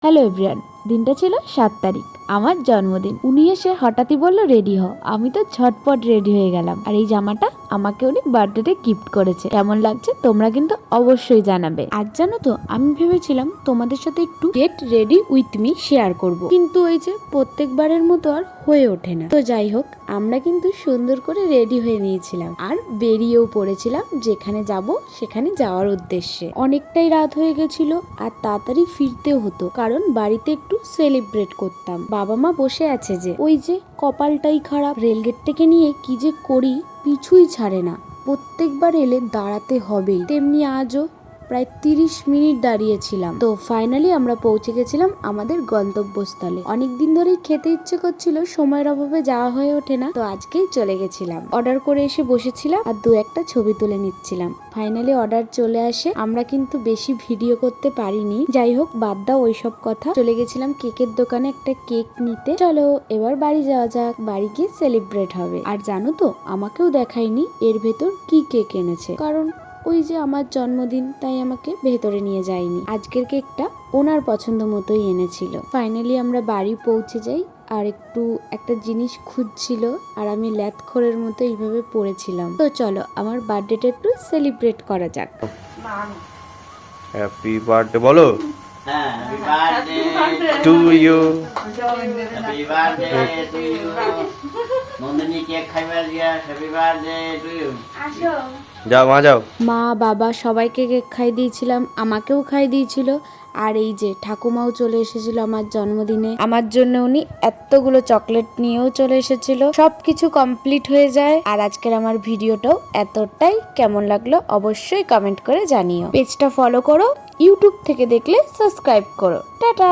Hello everyone, দিনটা ছিল 7 তারিখ, আমার জন্মদিন। উনি এসে হঠাৎই বললো রেডি হও। আমি তো ঝটপট রেডি হয়ে গেলাম। আর এই জামাটা আমাকে উনি বার্থডেতে গিফট করেছে। কেমন লাগছে তোমরা কিন্তু অবশ্যই জানাবে। আজ জানো তো, আমি ভেবেছিলাম তোমাদের সাথে একটু get ready with me share করব, কিন্তু ওই যে প্রত্যেকবারের মতো আর হয়ে ওঠে না। তো যাই হোক, আমরা কিন্তু সুন্দর করে রেডি হয়ে নিয়েছিলাম আর বেরিয়েও পড়েছিলাম যেখানে যাব সেখানে যাওয়ার উদ্দেশ্যে। অনেকটাই রাত হয়ে গেছিল আর তাড়াতাড়ি ফিরতেও হতো, কারণ বাড়িতে একটু সেলিব্রেট করতাম। বাবা মা বসে আছে যে, ওই যে কপালটাই খারাপ, রেলগেট থেকে নিয়ে কি যে করি পিছুই ছাড়ে না। প্রত্যেকবার এলে দাঁড়াতে হবেই, তেমনি আজও প্রায় 30 মিনিট দাঁড়িয়েছিলাম। তো ফাইনালি আমরা পৌঁছে গেছিলাম আমাদের গন্তব্যস্থলে। অনেকদিন ধরেই খেতে ইচ্ছে করছিল, সময়ের অভাবে যাওয়া হয়ে ওঠে না, তো আজকেই চলে গেছিলাম। অর্ডার করে এসে বসেছিলাম আর দু একটা ছবি তুলে নিচ্ছিলাম। ফাইনালি অর্ডার চলে আসে। আমরা কিন্তু বেশি ভিডিও করতে পারিনি, যাই হোক বাদ দাও ওইসব কথা। চলে গেছিলাম কেকের দোকানে একটা কেক নিতে। চলো এবার বাড়ি যাওয়া যাক, বাড়ি গিয়ে সেলিব্রেট হবে। আর জানো তো, আমাকেও দেখায়নি এর ভেতর কি কেক এনেছে, কারণ ওই যে আমার জন্মদিন, তাই আমাকে ভেতরে নিয়ে যায়নি। আজকের কেকটা ওনার পছন্দ মতোই এনেছিল। ফাইনালি আমরা বাড়ি পৌঁছে যাই আর একটা জিনিস খুঁজছিল আর আমি ল্যাথখোরের মতো এইভাবে পড়েছিলাম। তো চলো আমার বার্থডেটা একটু সেলিব্রেট করা যাক। হ্যাপি বার্থডে বলো। Happy birthday to you. Happy birthday to you. Nandini cake খাইবার দিয়া হ্যাপি বার্থডে টু ইউ। যাও মা যাও। মা বাবা সবাইকে কেক খাই দিয়েছিলাম, আমাকেও খাই দিয়েছিল। আর এই যে ঠাকুমাও চলে এসেছিল আমার জন্মদিনে, আমার জন্য উনি এতগুলো চকলেট নিয়েও চলে এসেছিল। সবকিছু কমপ্লিট হয়ে যায়। আর আজকের আমার ভিডিওটাও এতটাই। কেমন লাগলো অবশ্যই কমেন্ট করে জানিও। পেজটা ফলো করো, ইউটিউব থেকে দেখলে সাবস্ক্রাইব করো। টাটা।